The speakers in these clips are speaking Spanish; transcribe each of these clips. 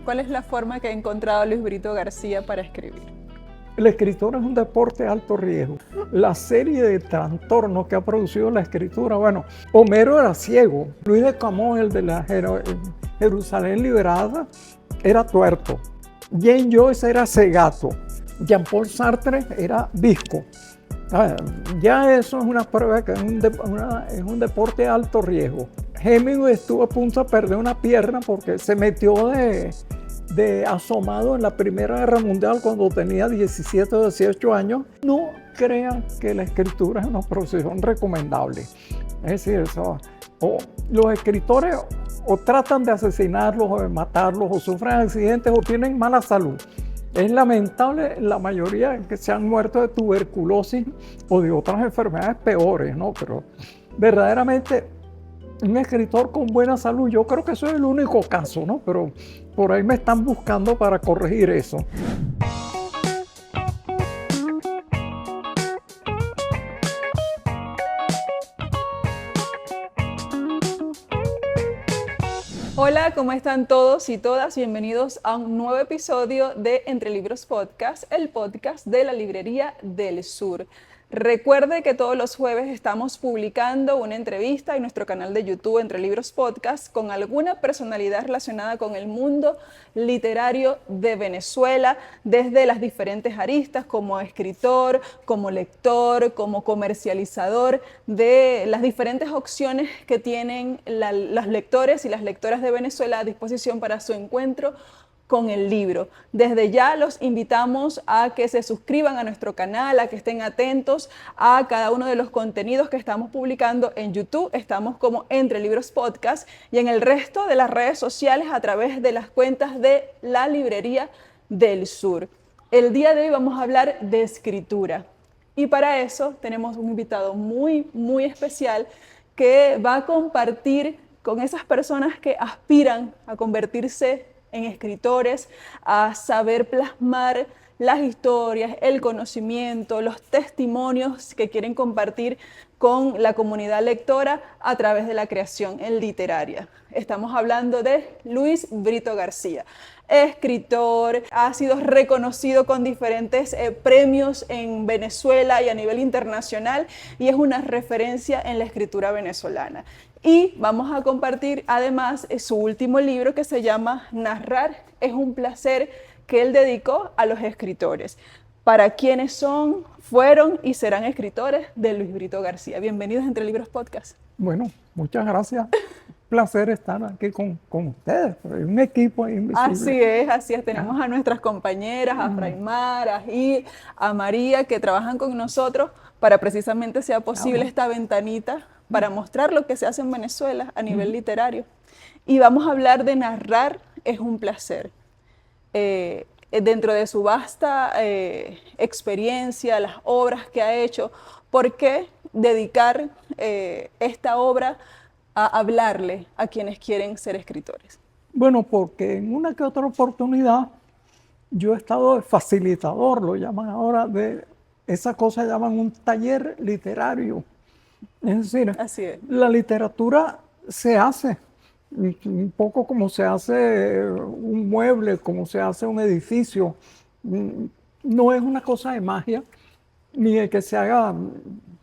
¿Cuál es la forma que ha encontrado Luis Brito García para escribir? La escritura es un deporte de alto riesgo. La serie de trastornos que ha producido la escritura, bueno, Homero era ciego, Luis de Camões, el de la Jerusalén liberada, era tuerto, Jane Joyce era cegato, Jean-Paul Sartre era visco. Ya eso es una prueba que es un deporte de alto riesgo. Hemingway estuvo a punto de perder una pierna porque se metió de asomado en la Primera Guerra Mundial cuando tenía 17 o 18 años. No crean que la escritura es una profesión recomendable. Es decir, los escritores o tratan de asesinarlos o de matarlos o sufren accidentes o tienen mala salud. Es lamentable la mayoría que se han muerto de tuberculosis o de otras enfermedades peores, ¿no? Pero verdaderamente un escritor con buena salud, yo creo que eso es el único caso, ¿no? Pero por ahí me están buscando para corregir eso. Hola, ¿cómo están todos y todas? Bienvenidos a un nuevo episodio de Entre Libros Podcast, el podcast de la Librería del Sur. Recuerde que todos los jueves estamos publicando una entrevista en nuestro canal de YouTube Entre Libros Podcast con alguna personalidad relacionada con el mundo literario de Venezuela, desde las diferentes aristas como escritor, como lector, como comercializador de las diferentes opciones que tienen los lectores y las lectoras de Venezuela a disposición para su encuentro con el libro. Desde ya los invitamos a que se suscriban a nuestro canal, a que estén atentos a cada uno de los contenidos que estamos publicando en YouTube. Estamos como Entre Libros Podcast y en el resto de las redes sociales a través de las cuentas de la Librería del Sur. El día de hoy vamos a hablar de escritura y para eso tenemos un invitado muy especial que va a compartir con esas personas que aspiran a convertirse en escritores, a saber plasmar las historias, el conocimiento, los testimonios que quieren compartir con la comunidad lectora a través de la creación literaria. Estamos hablando de Luis Brito García, escritor, ha sido reconocido con diferentes premios en Venezuela y a nivel internacional y es una referencia en la escritura venezolana. Y vamos a compartir además su último libro que se llama Narrar es un placer, que él dedicó a los escritores. Para quienes son, fueron y serán escritores de Luis Brito García. Bienvenidos a Entre Libros Podcast. Bueno, muchas gracias. Placer estar aquí con ustedes. Hay un equipo ahí invisible. Así es. Tenemos a nuestras compañeras, a Fraimar, a Gil, a María, que trabajan con nosotros para precisamente sea posible esta ventanita para mostrar lo que se hace en Venezuela a nivel literario. Y vamos a hablar de Narrar es un placer. Dentro de su vasta experiencia, las obras que ha hecho, ¿por qué dedicar esta obra a hablarle a quienes quieren ser escritores? Bueno, porque en una que otra oportunidad yo he estado de facilitador, lo llaman ahora, de esa cosa llaman un taller literario. Es decir, Así es. la literatura se hace un poco como se hace un mueble, como se hace un edificio. No es una cosa de magia, ni de que se haga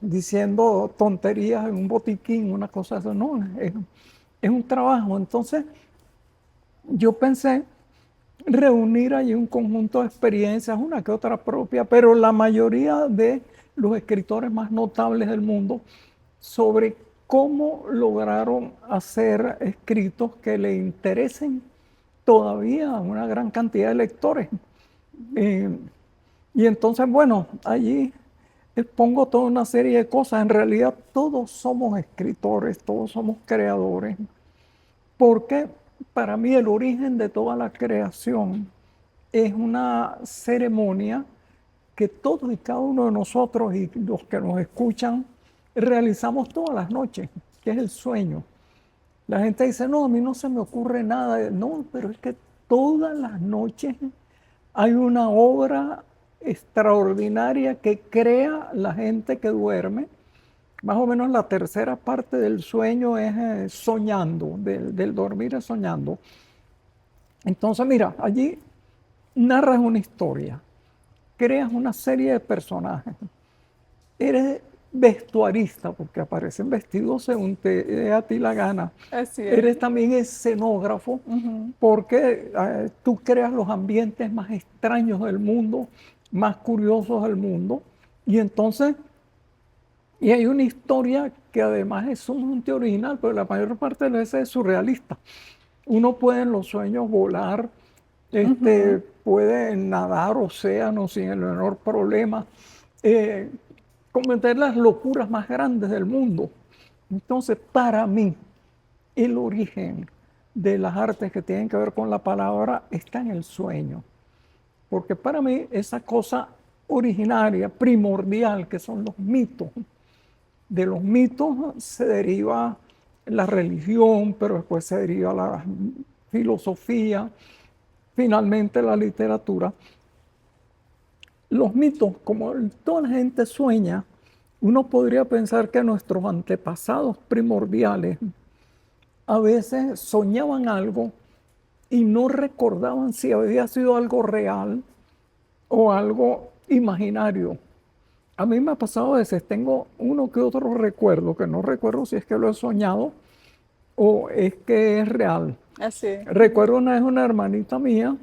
diciendo tonterías en un botiquín, una cosa así. No, es un trabajo. Entonces, yo pensé reunir allí un conjunto de experiencias, una que otra propia, pero la mayoría de los escritores más notables del mundo sobre cómo lograron hacer escritos que le interesen todavía a una gran cantidad de lectores. Y entonces, bueno, allí expongo toda una serie de cosas. En realidad todos somos escritores, todos somos creadores, porque para mí el origen de toda la creación es una ceremonia que todos y cada uno de nosotros y los que nos escuchan realizamos todas las noches, que es el sueño. La gente dice, no, a mí no se me ocurre nada. No, pero es que todas las noches hay una obra extraordinaria que crea la gente que duerme. Más o menos la tercera parte del sueño es soñando, del dormir es soñando. Entonces, mira, allí narras una historia, creas una serie de personajes, eres vestuarista porque aparecen vestidos según te dé a ti la gana. Así es. Eres también escenógrafo Ujú. porque tú creas los ambientes más extraños del mundo, más curiosos del mundo. Y entonces, y hay una historia que además es sumamente original, pero la mayor parte de veces es surrealista. Uno puede en los sueños volar, Ujú. puede nadar océanos sin el menor problema, eh, cometer las locuras más grandes del mundo. Entonces, para mí, el origen de las artes que tienen que ver con la palabra está en el sueño. Porque para mí esa cosa originaria, primordial, que son los mitos, de los mitos se deriva la religión, pero después se deriva la filosofía, finalmente la literatura. Los mitos, como toda la gente sueña, uno podría pensar que nuestros antepasados primordiales a veces soñaban algo y no recordaban si había sido algo real o algo imaginario. A mí me ha pasado a veces, tengo uno que otro recuerdo, que no recuerdo si es que lo he soñado o es que es real. Así es. Recuerdo una vez una hermanita mía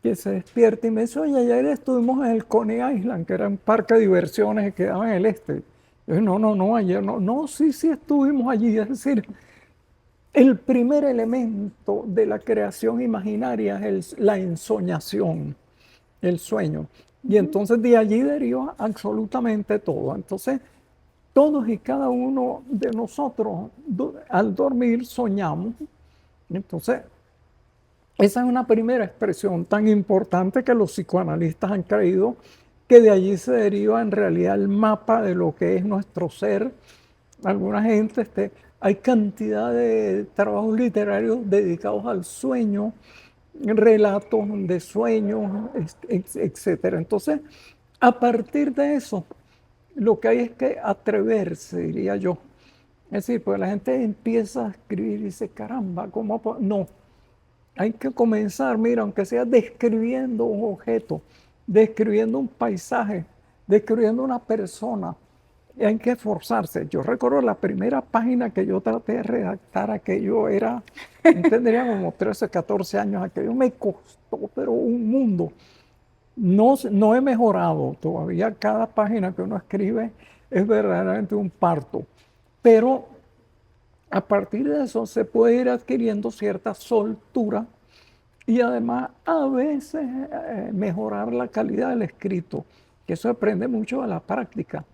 que se despierta y me dice, oye, ayer estuvimos en el Coney Island, que era un parque de diversiones que quedaba en el este. Yo dije, no, ayer no. No, sí, estuvimos allí. Es decir, el primer elemento de la creación imaginaria es la ensoñación, el sueño. Y Ujú. entonces de allí deriva absolutamente todo. Entonces, todos y cada uno de nosotros al dormir soñamos. Entonces, esa es una primera expresión tan importante que los psicoanalistas han creído que de allí se deriva en realidad el mapa de lo que es nuestro ser. Alguna gente, hay cantidad de trabajos literarios dedicados al sueño, relatos de sueños, etcétera. Entonces, a partir de eso, lo que hay es que atreverse, diría yo. Es decir, pues la gente empieza a escribir y dice, caramba, ¿cómo? No, hay que comenzar, mira, aunque sea describiendo un objeto, describiendo un paisaje, describiendo una persona. Y hay que esforzarse. Yo recuerdo la primera página que yo traté de redactar, aquello era, tendría como 13, 14 años, aquello me costó, pero un mundo. No, no he mejorado todavía, cada página que uno escribe es verdaderamente un parto, pero a partir de eso se puede ir adquiriendo cierta soltura y además a veces mejorar la calidad del escrito, que eso depende mucho de la práctica.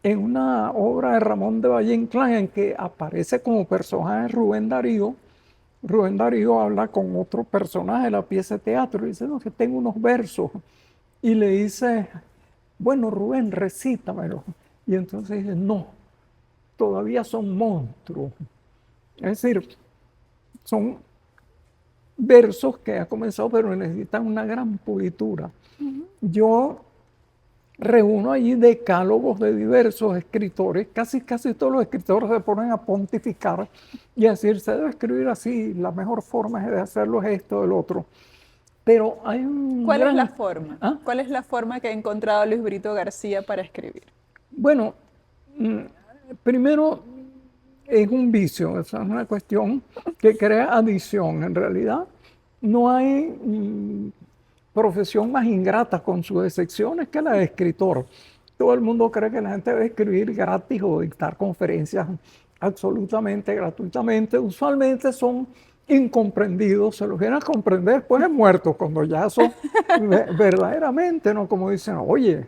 En una obra de Ramón de Valle Inclán en que aparece como personaje Rubén Darío habla con otro personaje de la pieza de teatro y dice, no, que tengo unos versos. Y le dice, bueno, Rubén, recítamelo. Y entonces dice, no, todavía son monstruos. Es decir, son versos que ha comenzado, pero necesitan una gran pulitura. Ujú. Yo reúno allí decálogos de diversos escritores, casi todos los escritores se ponen a pontificar y a decir, se debe escribir así, la mejor forma de hacerlo es esto, el otro. Pero hay un ¿Cuál es la gran... forma? ¿Ah? ¿Cuál es la forma que ha encontrado Luis Brito García para escribir? Bueno, mm, primero es un vicio, esa es una cuestión que crea adicción. En realidad, no hay profesión más ingrata con sus excepciones que la de escritor. Todo el mundo cree que la gente debe escribir gratis o dictar conferencias absolutamente gratuitamente. Usualmente son incomprendidos, se los vienen a comprender después de muertos, cuando ya son verdaderamente, ¿no? Como dicen, oye,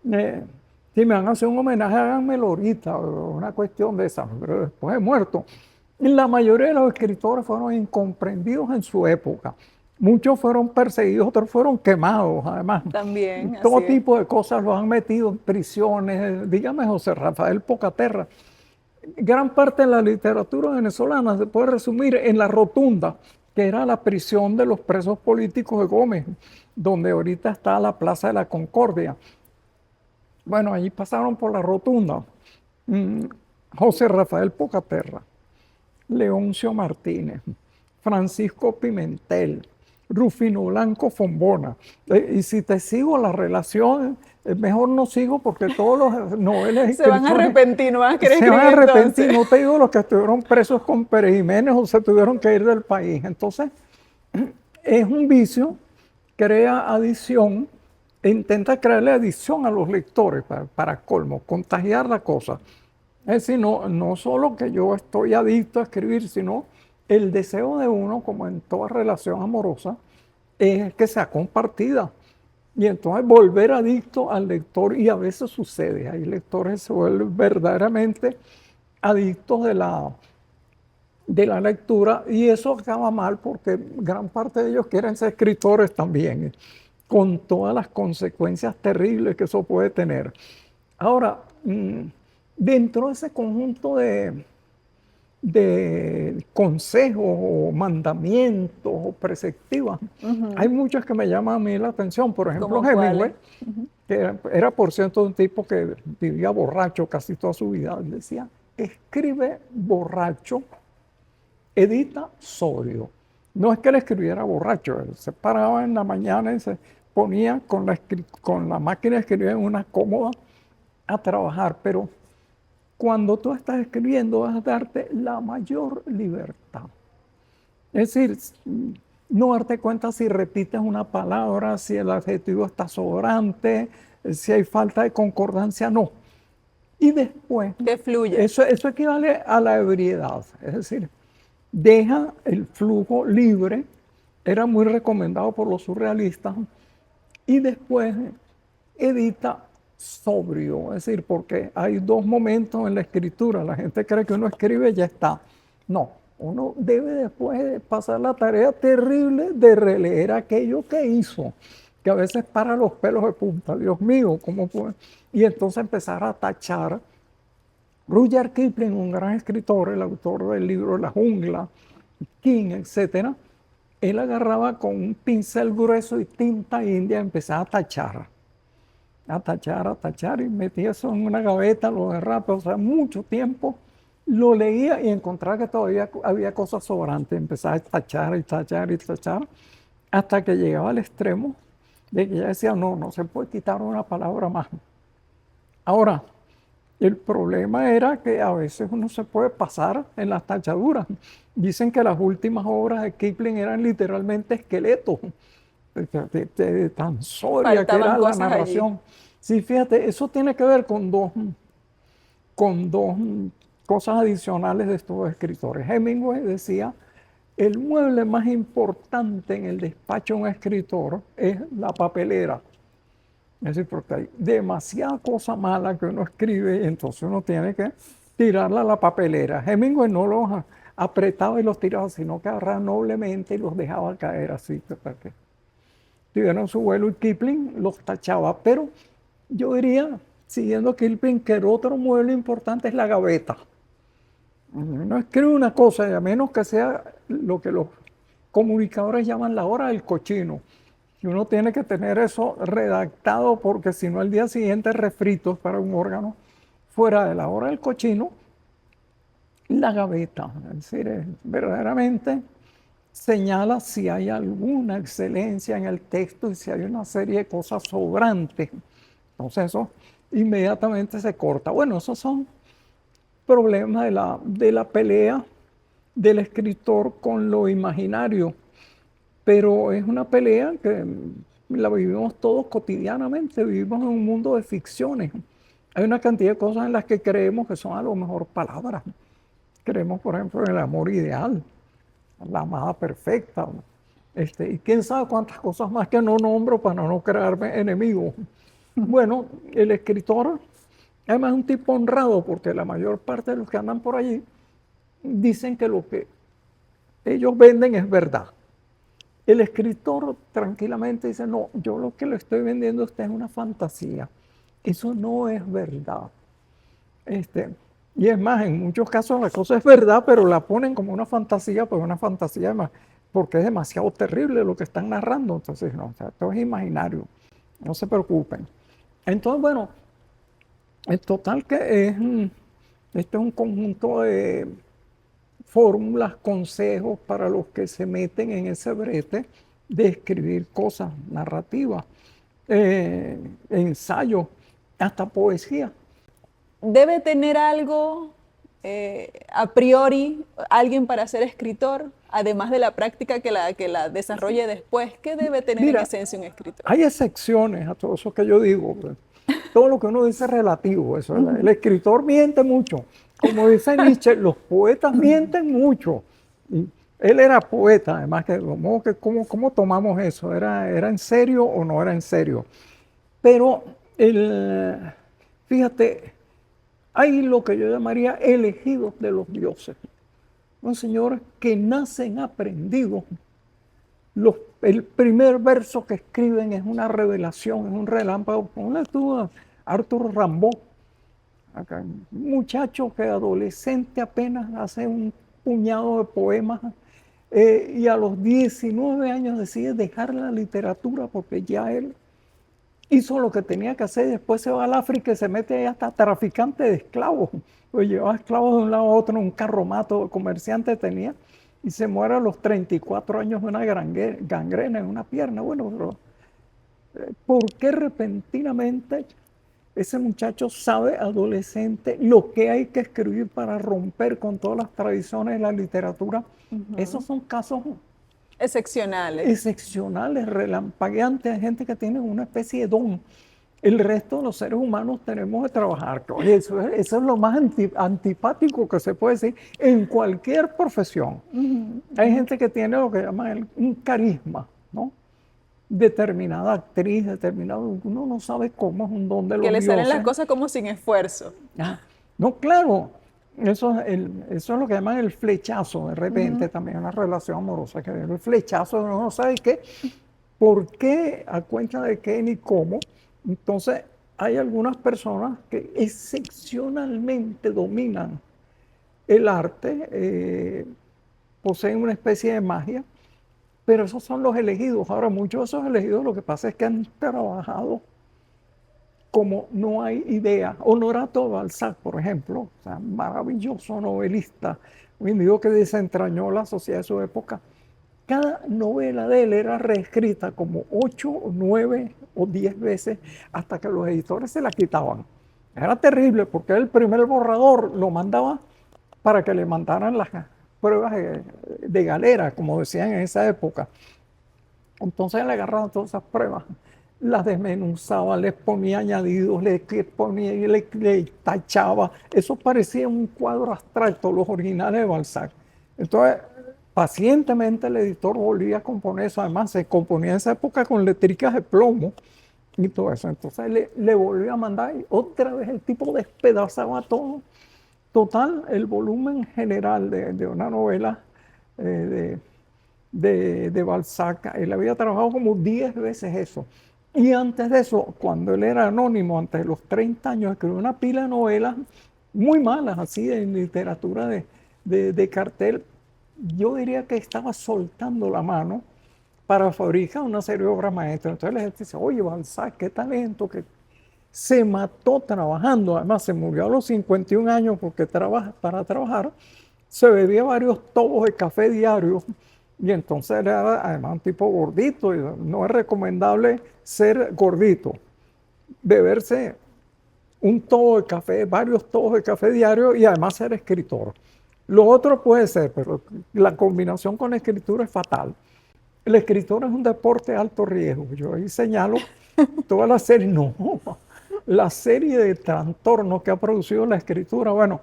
si me van a hacer un homenaje, háganmelo ahorita, o una cuestión de esa, pero después de muerto. Y la mayoría de los escritores fueron incomprendidos en su época. Muchos fueron perseguidos, otros fueron quemados, además. También, así Todo es. tipo de cosas los han metido en prisiones. Dígame, José Rafael Pocaterra. Gran parte de la literatura venezolana se puede resumir en La Rotunda, que era la prisión de los presos políticos de Gómez, donde ahorita está la Plaza de la Concordia. Bueno, allí pasaron por La Rotunda José Rafael Pocaterra, Leoncio Martínez, Francisco Pimentel, Rufino Blanco Fombona. Y si te sigo la relación, mejor no sigo porque todos los noveles Se van a arrepentir, no van a querer se van a escribir arrepentir. entonces. No te digo los que estuvieron presos con Pérez Jiménez o se tuvieron que ir del país. Entonces, es un vicio, crea adicción, e intenta crearle adicción a los lectores para colmo, contagiar la cosa. Es decir, no solo que yo estoy adicto a escribir, sino el deseo de uno, como en toda relación amorosa, es que sea compartida. Y entonces volver adicto al lector, y a veces sucede, hay lectores que se vuelven verdaderamente adictos de la lectura, y eso acaba mal porque gran parte de ellos quieren ser escritores también, con todas las consecuencias terribles que eso puede tener. Ahora, dentro de ese conjunto de consejos o mandamientos o perspectivas, hay muchas que me llaman a mí la atención. Por ejemplo, ¿Cómo Hemingway, cuáles? que era por cierto un tipo que vivía borracho casi toda su vida. Él decía, escribe borracho, edita sobrio. No es que él escribiera borracho, él se paraba en la mañana y se ponía con la máquina de escribir en una cómoda a trabajar, pero cuando tú estás escribiendo vas a darte la mayor libertad. Es decir, no darte cuenta si repites una palabra, si el adjetivo está sobrante, si hay falta de concordancia, no. Y después, Que fluya. eso equivale a la ebriedad, es decir, deja el flujo libre, era muy recomendado por los surrealistas, y después edita sobrio, es decir, porque hay dos momentos en la escritura, la gente cree que uno escribe y ya está. No, uno debe después pasar la tarea terrible de releer aquello que hizo, que a veces para los pelos de punta, Dios mío, ¿cómo puede? Y entonces empezar a tachar. Rudyard Kipling, un gran escritor, el autor del libro La jungla, King, etc., él agarraba con un pincel grueso y tinta india y empezaba a tachar, y metía eso en una gaveta, lo derrapa, o sea, mucho tiempo lo leía y encontraba que todavía había cosas sobrantes, empezaba a tachar y tachar y tachar, hasta que llegaba al extremo de que ya decía, no se puede quitar una palabra más. Ahora, el problema era que a veces uno se puede pasar en las tachaduras. Dicen que las últimas obras de Kipling eran literalmente esqueletos, de tan sóbria que Faltaban era la cosas allí. narración. Sí, fíjate, eso tiene que ver con dos cosas adicionales de estos escritores. Hemingway decía, el mueble más importante en el despacho de un escritor es la papelera. Es decir, porque hay demasiada cosa mala que uno escribe y entonces uno tiene que tirarla a la papelera. Hemingway no los apretaba y los tiraba, sino que agarraba noblemente y los dejaba caer así, para que tuvieron su vuelo, y Kipling los tachaba. Pero yo diría, siguiendo Kipling, que el otro mueble importante es la gaveta. No escribe una cosa, y a menos que sea lo que los comunicadores llaman la hora del cochino. Y uno tiene que tener eso redactado porque si no, el día siguiente refritos para un órgano fuera de la hora del cochino, la gaveta. Es decir, verdaderamente señala si hay alguna excelencia en el texto y si hay una serie de cosas sobrantes. Entonces eso inmediatamente se corta. Bueno, esos son problemas de la pelea del escritor con lo imaginario, pero es una pelea que la vivimos todos cotidianamente, vivimos en un mundo de ficciones. Hay una cantidad de cosas en las que creemos que son a lo mejor palabras. Creemos, por ejemplo, en el amor ideal, la amada perfecta, y quién sabe cuántas cosas más que no nombro para no crearme enemigos. Bueno, el escritor, además, es un tipo honrado porque la mayor parte de los que andan por allí dicen que lo que ellos venden es verdad. El escritor tranquilamente dice, no, yo lo que le estoy vendiendo a usted es una fantasía. Eso no es verdad. Y es más, en muchos casos la cosa es verdad, pero la ponen como una fantasía, pues una fantasía más, porque es demasiado terrible lo que están narrando. Entonces, no, o sea, todo es imaginario. No se preocupen. Entonces, bueno, en total que este es un conjunto de fórmulas, consejos para los que se meten en ese brete de escribir cosas narrativas, ensayos, hasta poesía. ¿Debe tener algo a priori alguien para ser escritor, además de la práctica que la desarrolle después? ¿Qué debe tener en Mira, esencia un escritor? hay excepciones a todo eso que yo digo. Pues. Todo lo que uno dice es relativo. Eso, el escritor miente mucho. Como dice Nietzsche, los poetas mienten mucho. Y él era poeta, además, ¿cómo tomamos eso? ¿Era en serio o no era en serio? Pero, fíjate, hay lo que yo llamaría elegidos de los dioses. Son señores que nacen aprendidos. El primer verso que escriben es una revelación, es un relámpago. Ponle tú a Arthur Rimbaud, acá, un muchacho que adolescente apenas hace un puñado de poemas y a los 19 años decide dejar la literatura porque ya él hizo lo que tenía que hacer y después se va al África y se mete ahí hasta traficante de esclavos. Pues llevaba esclavos de un lado a otro en un carromato, comerciante tenía, y se muere a los 34 años de una gangrena en una pierna. Bueno, pero ¿por qué repentinamente ese muchacho sabe, adolescente, lo que hay que escribir para romper con todas las tradiciones de la literatura? Esos son casos excepcionales, relampagueantes, de gente que tiene una especie de don. El resto de los seres humanos tenemos que trabajar. Oye, eso es lo más antipático que se puede decir en cualquier profesión. Hay gente que tiene lo que llaman un carisma, ¿no? Determinada actriz, uno no sabe cómo, es un don de los que le salen dioses. las cosas como sin esfuerzo. No, claro, eso es lo que llaman el flechazo, de repente también una relación amorosa, que el flechazo uno no sabe qué, por qué, a cuenta de qué ni cómo. Entonces, hay algunas personas que excepcionalmente dominan el arte, poseen una especie de magia, pero esos son los elegidos. Ahora, muchos de esos elegidos lo que pasa es que han trabajado como no hay idea. Honorato Balzac, por ejemplo, o sea, maravilloso novelista, un individuo que desentrañó la sociedad de su época. Cada novela de él era reescrita como 8 o 9 o 10 veces hasta que los editores se la quitaban. Era terrible porque el primer borrador lo mandaba para que le mandaran las pruebas de galera, como decían en esa época. Entonces le agarraban todas esas pruebas, las desmenuzaba, les ponía añadidos, le tachaba. Eso parecía un cuadro abstracto, los originales de Balzac. Entonces, pacientemente el editor volvía a componer eso. Además, se componía en esa época con letricas de plomo y todo eso. Entonces le volvía a mandar y otra vez el tipo despedazaba todo. Total, el volumen general de una novela de Balzac, él había trabajado como 10 veces eso. Y antes de eso, cuando él era anónimo, antes de los 30 años, escribió una pila de novelas muy malas, así en literatura de cartel. Yo diría que estaba soltando la mano para fabricar una serie de obras maestras. Entonces la gente dice, oye, Balzac, qué talento, que se mató trabajando. Además, se murió a los 51 años porque para trabajar se bebía varios tobos de café diario. Y entonces era además un tipo gordito. Y no es recomendable ser gordito. Beberse un tobo de café, varios tobos de café diario y además ser escritor. Lo otro puede ser, pero la combinación con la escritura es fatal. El escritor es un deporte de alto riesgo. Yo ahí señalo toda la serie, no, la serie de trastornos que ha producido la escritura. Bueno,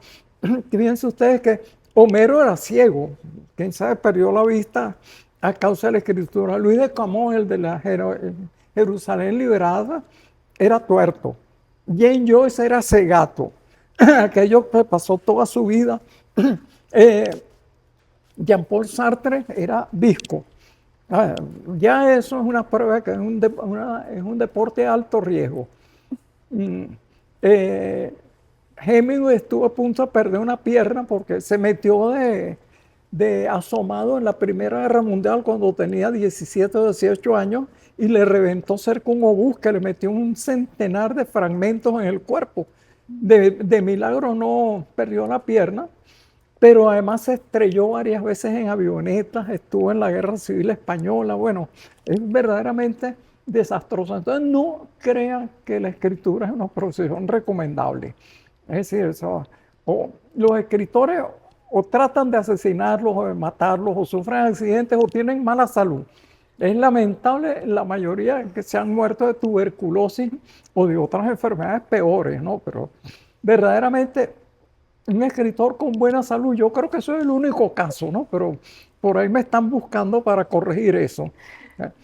fíjense ustedes que Homero era ciego, quién sabe, perdió la vista a causa de la escritura. Luis de Camões, el de la Jerusalén liberada, era tuerto. Jane Joyce era cegato, aquello que pasó toda su vida. Jean-Paul Sartre era visco. Ya eso es una prueba que es un deporte de alto riesgo. Hemingway estuvo a punto de perder una pierna porque se metió de asomado en la Primera Guerra Mundial cuando tenía 17 o 18 años y le reventó cerca un obús que le metió un centenar de fragmentos en el cuerpo. De milagro no perdió la pierna, pero además se estrelló varias veces en avionetas, estuvo en la Guerra Civil Española, bueno, es verdaderamente desastroso. Entonces no crean que la escritura es una profesión recomendable. Es decir, o los escritores o tratan de asesinarlos o de matarlos o sufren accidentes o tienen mala salud. Es lamentable la mayoría que se han muerto de tuberculosis o de otras enfermedades peores, ¿no? Pero verdaderamente un escritor con buena salud, yo creo que eso es el único caso, ¿no? Pero por ahí me están buscando para corregir eso.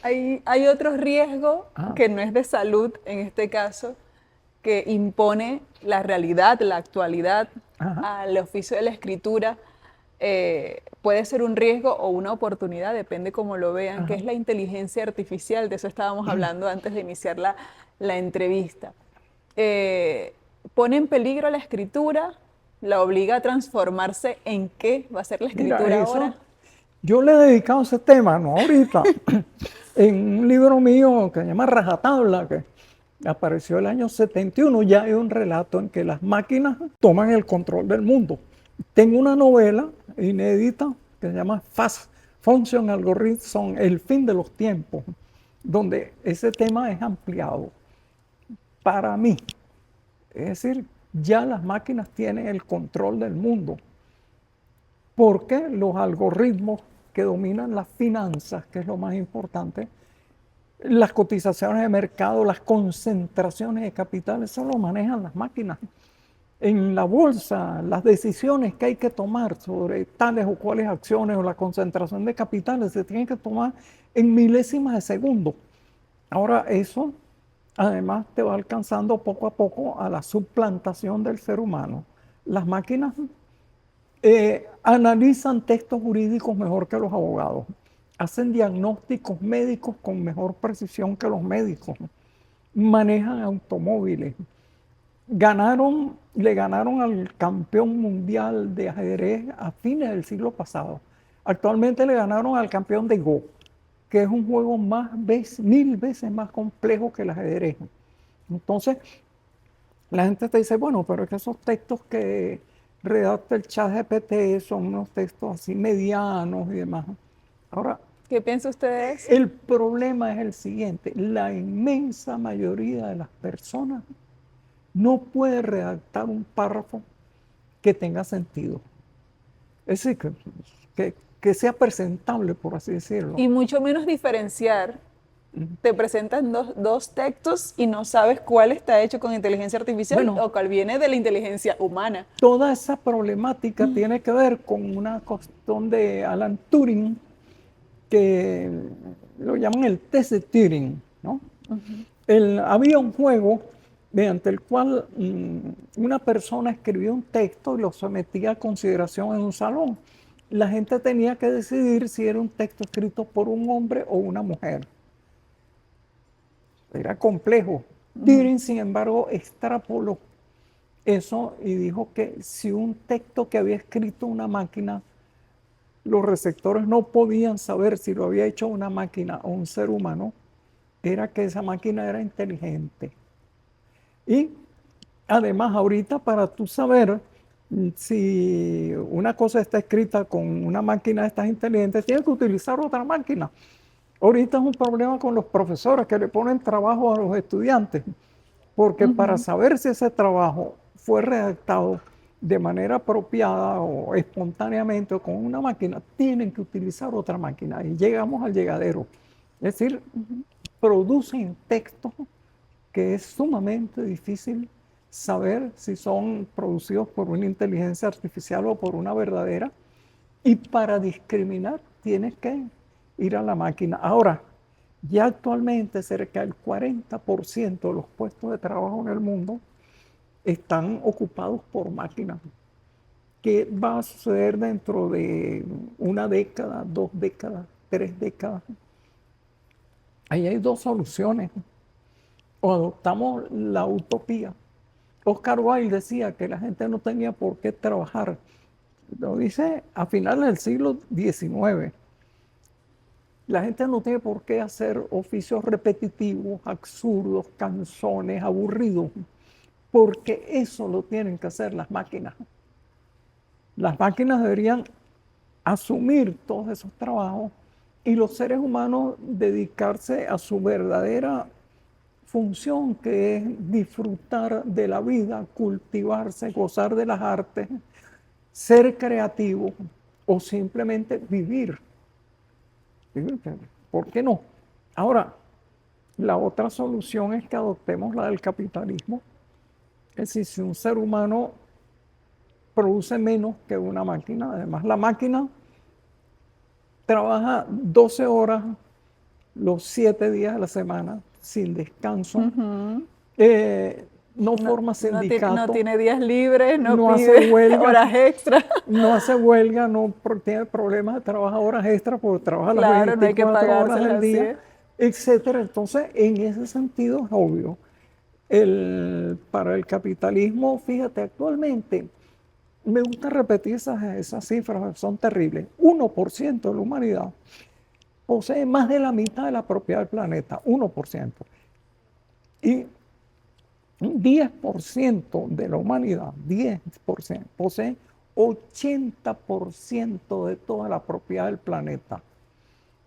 Hay otro riesgo Ah, que no es de salud en este caso, que impone la realidad, la actualidad ajá, al oficio de la escritura. Puede ser un riesgo o una oportunidad, depende cómo lo vean, que ajá. es la inteligencia artificial. De eso estábamos hablando antes de iniciar la entrevista. Eh, Pone en peligro la escritura, la obliga a transformarse en qué va a ser la Mira, escritura ahora. yo le he dedicado ese tema, no ahorita, en un libro mío que se llama Rajatabla, que apareció el año 71, ya hay un relato en que las máquinas toman el control del mundo. Tengo una novela inédita que se llama Fast Function Algorithm, el fin de los tiempos, donde ese tema es ampliado para mí. Es decir, ya las máquinas tienen el control del mundo, porque los algoritmos que dominan las finanzas, que es lo más importante, las cotizaciones de mercado, las concentraciones de capital, eso lo manejan las máquinas. En la bolsa, las decisiones que hay que tomar sobre tales o cuales acciones o la concentración de capitales se tienen que tomar en milésimas de segundo. Ahora eso además te va alcanzando poco a poco a la suplantación del ser humano. Las máquinas analizan textos jurídicos mejor que los abogados, hacen diagnósticos médicos con mejor precisión que los médicos, manejan automóviles, le ganaron al campeón mundial de ajedrez a fines del siglo pasado. Actualmente le ganaron al campeón de Go, que es un juego mil veces más complejo que el ajedrez. Entonces, la gente te dice, bueno, pero es que esos textos que redacta el chat GPT son unos textos así medianos y demás. Ahora, ¿Qué piensa usted de eso? el problema es el siguiente, la inmensa mayoría de las personas no puede redactar un párrafo que tenga sentido. Es decir, que sea presentable, por así decirlo. Y mucho menos diferenciar. Te presentan dos textos y no sabes cuál está hecho con inteligencia artificial Bueno, o cuál viene de la inteligencia humana. toda esa problemática tiene que ver con una cuestión de Alan Turing, que lo llaman el test de Turing, ¿no? Había un juego mediante el cual una persona escribía un texto y lo sometía a consideración en un salón. La gente tenía que decidir si era un texto escrito por un hombre o una mujer. Era complejo. Turing, sin embargo, extrapoló eso y dijo que si un texto que había escrito una máquina, los receptores no podían saber si lo había hecho una máquina o un ser humano, era que esa máquina era inteligente. Y además, ahorita para tú saber si una cosa está escrita con una máquina de estas inteligentes, tienes que utilizar otra máquina. Ahorita es un problema con los profesores que le ponen trabajo a los estudiantes, porque para saber si ese trabajo fue redactado de manera apropiada o espontáneamente o con una máquina, tienen que utilizar otra máquina y llegamos al llegadero. Es decir, producen textos que es sumamente difícil saber si son producidos por una inteligencia artificial o por una verdadera. Y para discriminar tienes que ir a la máquina. Ahora, ya actualmente cerca del 40% de los puestos de trabajo en el mundo están ocupados por máquinas. ¿Qué va a suceder dentro de una década, 2 décadas, 3 décadas? Ahí hay dos soluciones. O adoptamos la utopía. Oscar Wilde decía que la gente no tenía por qué trabajar. Lo dice a finales del siglo XIX. La gente no tiene por qué hacer oficios repetitivos, absurdos, cansones, aburridos, porque eso lo tienen que hacer las máquinas. Las máquinas deberían asumir todos esos trabajos y los seres humanos dedicarse a su verdadera función, que es disfrutar de la vida, cultivarse, gozar de las artes, ser creativo o simplemente vivir. ¿Por qué no? Ahora, la otra solución es que adoptemos la del capitalismo. Es decir, si un ser humano produce menos que una máquina, además la máquina trabaja 12 horas los 7 días de la semana sin descanso, Ujú. no No, forma no sindicato, tiene días libres, no no hace pide huelga, horas extra. no hace huelga, no tiene problemas de trabajar horas extras porque trabaja las Claro, no hay que 24 horas pagárselas del así. día, etcétera. Entonces, en ese sentido es obvio. Para el capitalismo, fíjate, actualmente, me gusta repetir esas cifras, son terribles. 1% de la humanidad posee más de la mitad de la propiedad del planeta, 1%. Y un 10% de la humanidad, 10%, posee 80% de toda la propiedad del planeta.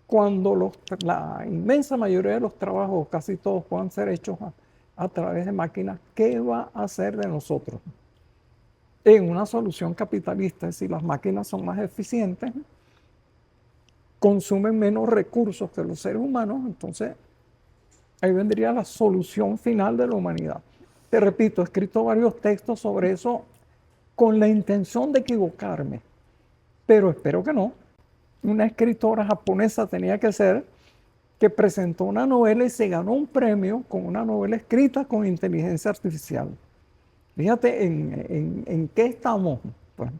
Cuando la inmensa mayoría de los trabajos, casi todos, puedan ser hechos a través de máquinas, ¿qué va a hacer de nosotros? En una solución capitalista, es decir, las máquinas son más eficientes, consumen menos recursos que los seres humanos, entonces ahí vendría la solución final de la humanidad. Te repito, he escrito varios textos sobre eso con la intención de equivocarme, pero espero que no. Una escritora japonesa tenía que ser que presentó una novela y se ganó un premio con una novela escrita con inteligencia artificial. Fíjate en qué estamos. Pues,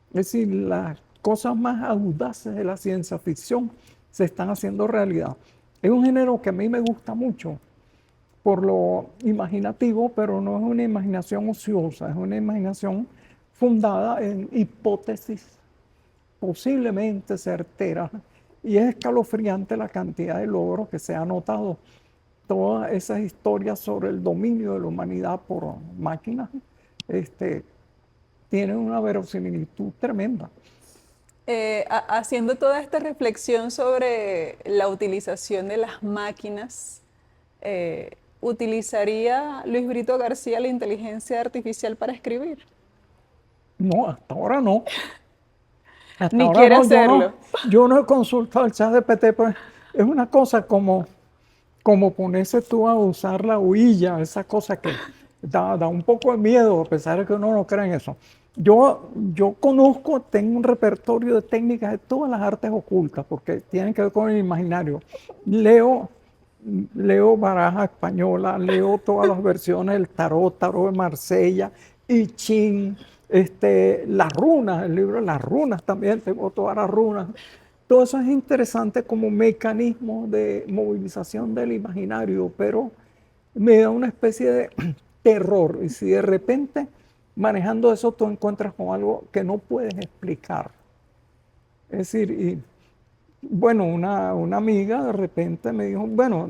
es decir, las cosas más audaces de la ciencia ficción se están haciendo realidad. Es un género que a mí me gusta mucho por lo imaginativo, pero no es una imaginación ociosa, es una imaginación fundada en hipótesis posiblemente certeras, y es escalofriante la cantidad de logros que se han notado. Todas esas historias sobre el dominio de la humanidad por máquinas tienen una verosimilitud tremenda. Haciendo toda esta reflexión sobre la utilización de las máquinas, ¿utilizaría Luis Brito García la inteligencia artificial para escribir? No, hasta ahora no. Hasta Ni ahora quiere no, hacerlo. yo no he consultado el chat de PT, pues es una cosa como ponerse tú a usar la huilla, esa cosa que da un poco de miedo, a pesar de que uno no cree en eso. Yo conozco, tengo un repertorio de técnicas de todas las artes ocultas, porque tienen que ver con el imaginario. Leo, leo baraja española, leo todas las versiones del tarot de Marsella, I Ching, las runas, el libro de las runas también, tengo todas las runas. Todo eso es interesante como mecanismo de movilización del imaginario, pero me da una especie de terror. Y si de repente manejando eso tú encuentras con algo que no puedes explicar. Es decir, y bueno, una amiga de repente me dijo, bueno,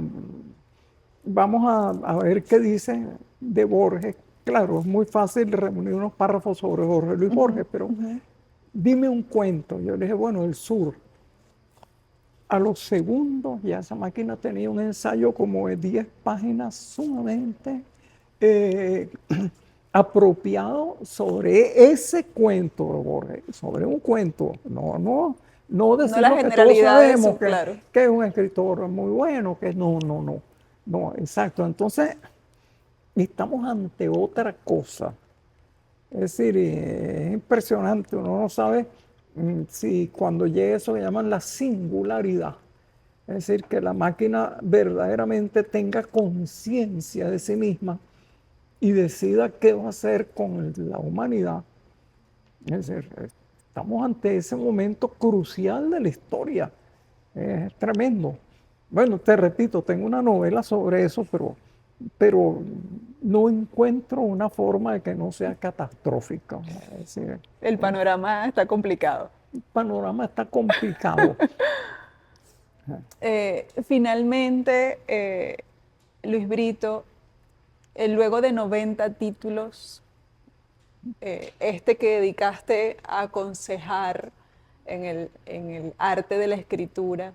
vamos a ver qué dice de Borges. Claro, es muy fácil reunir unos párrafos sobre Jorge Luis Borges, pero dime un cuento. Yo le dije, bueno, El Sur. A los segundos ya esa máquina tenía un ensayo como de 10 páginas sumamente eh, apropiado sobre ese cuento de Borges, sobre un cuento, no No decir las lo que todos generalidades, sabemos, claro. que es un escritor muy bueno, que no, exacto. Entonces, estamos ante otra cosa. Es decir, es impresionante, uno no sabe si cuando llegue eso que llaman la singularidad, es decir, que la máquina verdaderamente tenga conciencia de sí misma y decida qué va a hacer con la humanidad. Es decir, estamos ante ese momento crucial de la historia. Es tremendo. Bueno, te repito, tengo una novela sobre eso, pero no encuentro una forma de que no sea catastrófica. Es decir, El panorama está complicado. el panorama está complicado. Finalmente, Luis Brito, luego de 90 títulos, que dedicaste a aconsejar en el arte de la escritura,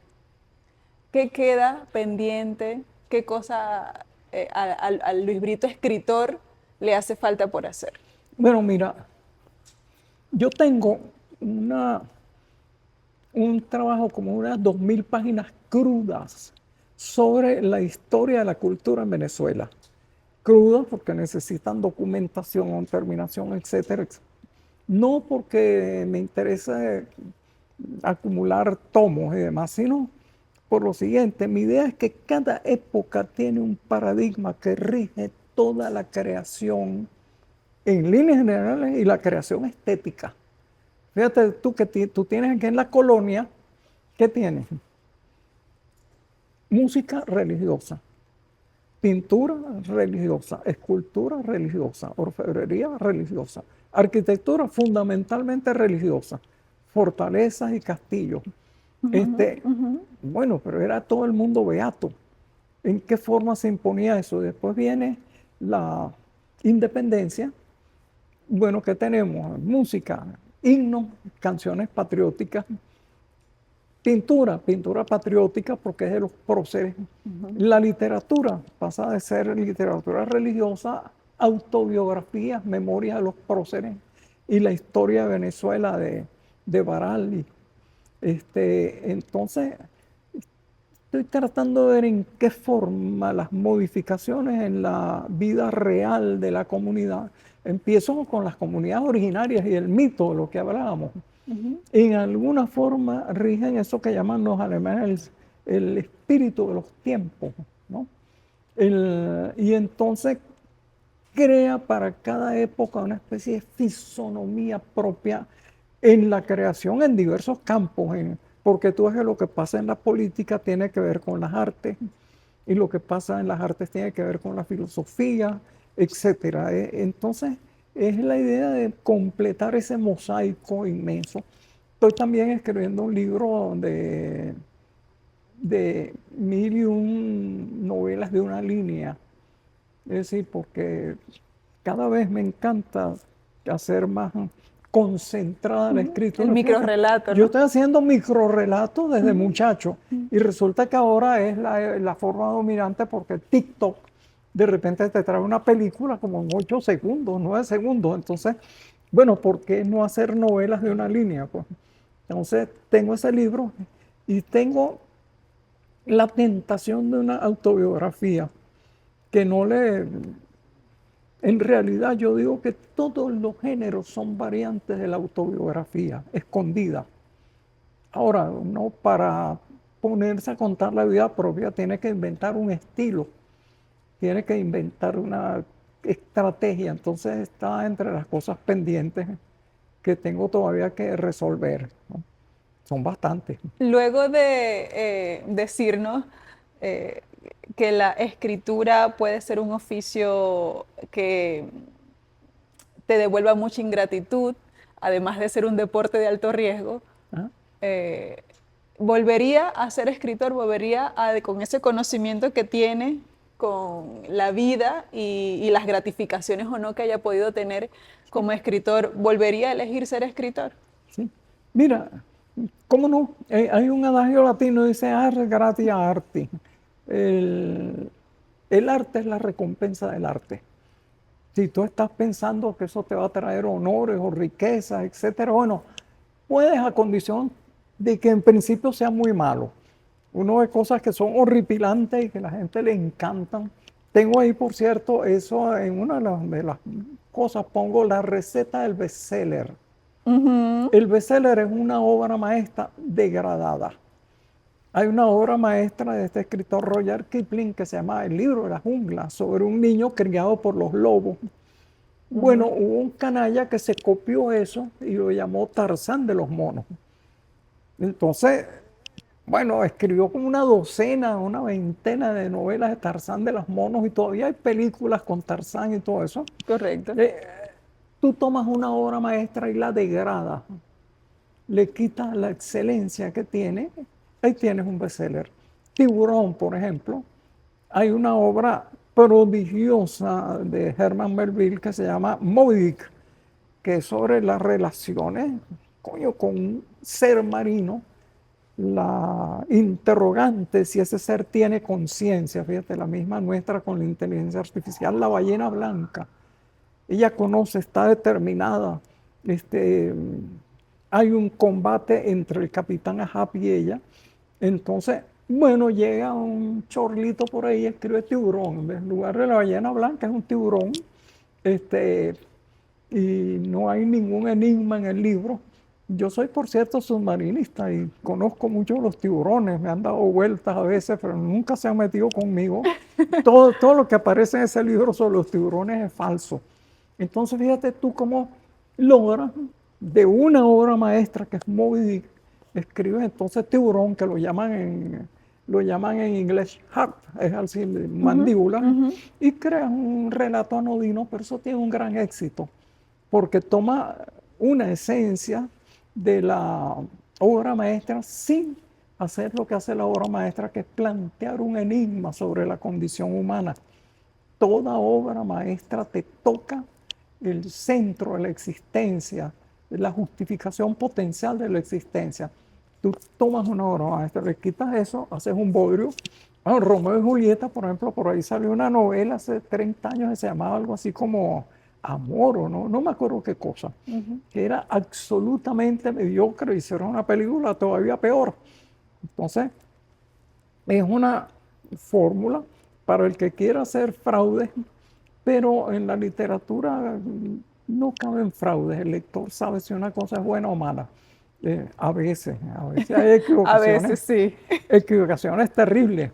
¿qué queda pendiente? ¿Qué cosa al Luis Brito escritor le hace falta por hacer? Bueno, mira, yo tengo una, un trabajo como unas 2000 páginas crudas sobre la historia de la cultura en Venezuela. Crudas porque necesitan documentación, terminación, etcétera, etcétera. No porque me interese acumular tomos y demás, sino por lo siguiente, mi idea es que cada época tiene un paradigma que rige toda la creación en líneas generales y la creación estética. Fíjate tú que tú tienes aquí en la colonia, ¿qué tienes? Música religiosa, pintura religiosa, escultura religiosa, orfebrería religiosa, arquitectura fundamentalmente religiosa, fortalezas y castillos. Bueno, pero era todo el mundo beato. ¿En qué forma se imponía eso? Después viene la independencia. Bueno, ¿qué tenemos? Música, himnos, canciones patrióticas, pintura patriótica porque es de los próceres. La literatura pasa de ser literatura religiosa, autobiografías, memorias de los próceres y la historia de Venezuela de Baraldi. Entonces, estoy tratando de ver en qué forma las modificaciones en la vida real de la comunidad. Empiezo con las comunidades originarias y el mito de lo que hablábamos. En alguna forma rigen eso que llaman los alemanes el espíritu de los tiempos, ¿no? Y entonces crea para cada época una especie de fisonomía propia en la creación en diversos campos, porque tú ves que lo que pasa en la política tiene que ver con las artes, y lo que pasa en las artes tiene que ver con la filosofía, etcétera. Entonces, es la idea de completar ese mosaico inmenso. Estoy también escribiendo un libro de 1001 novelas de una línea. Es decir, porque cada vez me encanta hacer más concentrada la escritura. El microrrelato, ¿no? Yo estoy haciendo microrelatos desde muchacho y resulta que ahora es la forma dominante porque TikTok de repente te trae una película como en 8 segundos, 9 segundos. Entonces, bueno, ¿por qué no hacer novelas de una línea? Pues, entonces, tengo ese libro y tengo la tentación de una autobiografía que no le... En realidad yo digo que todos los géneros son variantes de la autobiografía, escondida. Ahora, uno para ponerse a contar la vida propia tiene que inventar un estilo, tiene que inventar una estrategia. Entonces está entre las cosas pendientes que tengo todavía que resolver, ¿no? Son bastantes. Luego de decirnos que la escritura puede ser un oficio que te devuelva mucha ingratitud, además de ser un deporte de alto riesgo, ¿Ah? volvería a ser escritor, con ese conocimiento que tiene con la vida y las gratificaciones o no que haya podido tener como escritor, ¿volvería a elegir ser escritor? Sí. Mira, ¿cómo no? Hay un adagio latino que dice ars gratia arti. El arte es la recompensa del arte. Si tú estás pensando que eso te va a traer honores o riquezas, etcétera, bueno, puedes a condición de que en principio sea muy malo. Uno ve cosas que son horripilantes y que a la gente le encantan. Tengo ahí, por cierto, eso en una de las cosas, pongo la receta del bestseller. El bestseller es una obra maestra degradada. Hay una obra maestra de este escritor Rudyard Kipling que se llama El libro de la jungla, sobre un niño criado por los lobos. Bueno, hubo un canalla que se copió eso y lo llamó Tarzán de los monos. Entonces, bueno, escribió como una docena, una veintena de novelas de Tarzán de los monos y todavía hay películas con Tarzán y todo eso. Correcto. Tú tomas una obra maestra y la degradas, le quitas la excelencia que tiene, ahí tienes un bestseller. Tiburón, por ejemplo, hay una obra prodigiosa de Herman Melville que se llama Moby Dick. que es sobre las relaciones, coño, con un ser marino, la interrogante si ese ser tiene conciencia, fíjate, la misma nuestra con la inteligencia artificial, la ballena blanca. Ella conoce, está determinada. Hay un combate entre el capitán Ahab y ella. Entonces, bueno, llega un chorlito por ahí, escribe tiburón. En lugar de la ballena blanca es un tiburón. Este, y no hay ningún enigma en el libro. Yo soy, por cierto, submarinista y conozco mucho los tiburones. Me han dado vueltas a veces, pero nunca se han metido conmigo. Todo lo que aparece en ese libro sobre los tiburones es falso. Entonces, fíjate tú cómo logras de una obra maestra que es Moby Dick, escribes entonces tiburón, que lo llaman en inglés heart, es así, mandíbula, y creas un relato anodino, pero eso tiene un gran éxito, porque toma una esencia de la obra maestra sin hacer lo que hace la obra maestra, que es plantear un enigma sobre la condición humana. Toda obra maestra te toca el centro de la existencia, la justificación potencial de la existencia. Tú tomas una obra maestra, le quitas eso, haces un bodrio. Romeo y Julieta, por ejemplo, por ahí salió una novela hace 30 años que se llamaba algo así como Amor, o no me acuerdo qué cosa, que era absolutamente mediocre, hicieron una película todavía peor. Entonces, es una fórmula para el que quiera hacer fraude, pero en la literatura no caben fraudes. El lector sabe si una cosa es buena o mala. A veces hay A veces equivocaciones, sí. equivocaciones terribles.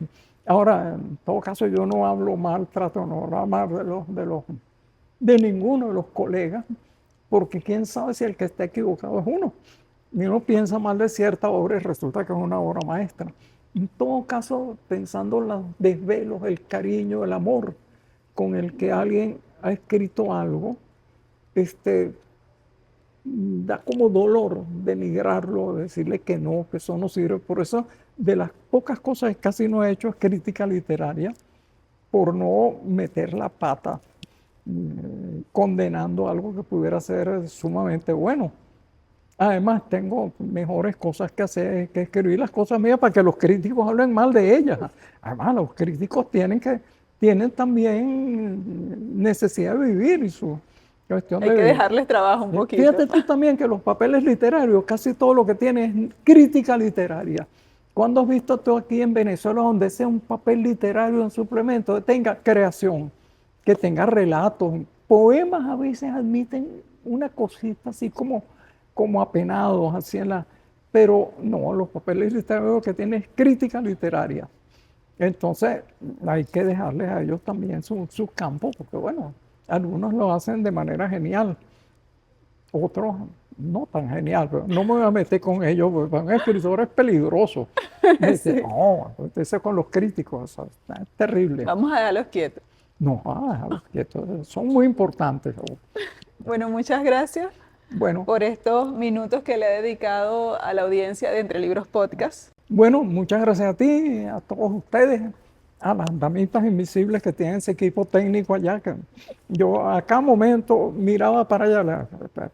Ahora, en todo caso, yo no hablo mal, trato no hablar mal de ninguno de los colegas, porque quién sabe si el que está equivocado es uno. Y uno piensa mal de cierta obra y resulta que es una obra maestra. En todo caso, pensando en los desvelos, el cariño, el amor con el que alguien ha escrito algo, da como dolor denigrarlo, decirle que no, que eso no sirve. Por eso, de las pocas cosas que casi no he hecho es crítica literaria, por no meter la pata condenando algo que pudiera ser sumamente bueno. Además, tengo mejores cosas que hacer, que escribir las cosas mías para que los críticos hablen mal de ellas. Además, los críticos tienen también necesidad de vivir y su cuestión Hay de que vivir. dejarles trabajo un poquito. Fíjate tú también que los papeles literarios, casi todo lo que tiene es crítica literaria. ¿Cuándo has visto tú aquí en Venezuela donde sea un papel literario en suplemento, que tenga creación, que tenga relatos? Poemas a veces admiten una cosita así como apenados, así pero no, los papeles literarios que tienen es crítica literaria. Entonces hay que dejarles a ellos también su campo, porque bueno, algunos lo hacen de manera genial, otros no tan genial, pero no me voy a meter con ellos, porque un escritor es peligroso. Sí. No, entonces con los críticos, eso es terrible. Vamos a dejarlos quietos. No, déjalos quietos, son muy importantes. Bueno, muchas gracias Bueno, por estos minutos que le he dedicado a la audiencia de Entre Libros Podcast. bueno, muchas gracias a ti, a todos ustedes, a las damitas invisibles que tienen ese equipo técnico allá, que yo a cada momento miraba para allá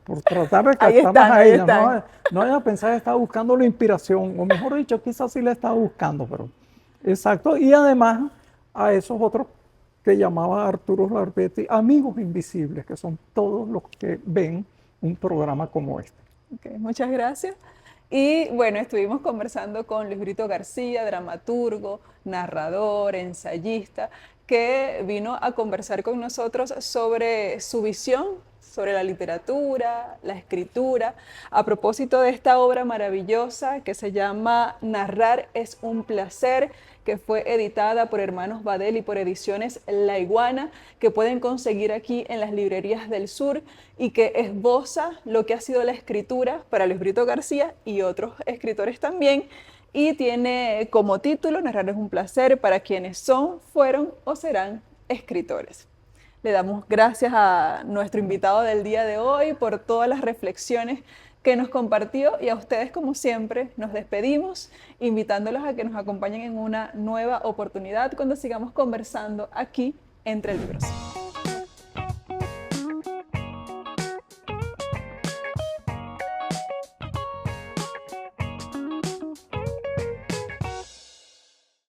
por tratar de Ahí captar más están, a ahí ella. están. No vaya a pensar que estaba buscando la inspiración, o mejor dicho, quizás sí la estaba buscando, pero exacto. Y además a esos otros que llamaba Arturo Larbetti, amigos invisibles, que son todos los que ven un programa como este. Okay, muchas gracias. Y bueno, estuvimos conversando con Luis Brito García, dramaturgo, narrador, ensayista, que vino a conversar con nosotros sobre su visión sobre la literatura, la escritura, a propósito de esta obra maravillosa que se llama Narrar es un placer, que fue editada por Hermanos Badel y por Ediciones La Iguana, que pueden conseguir aquí en las librerías del sur y que esboza lo que ha sido la escritura para Luis Brito García y otros escritores también, y tiene como título Narrar es un placer para quienes son, fueron o serán escritores. Le damos gracias a nuestro invitado del día de hoy por todas las reflexiones que nos compartió, y a ustedes, como siempre, nos despedimos invitándolos a que nos acompañen en una nueva oportunidad cuando sigamos conversando aquí entre libros.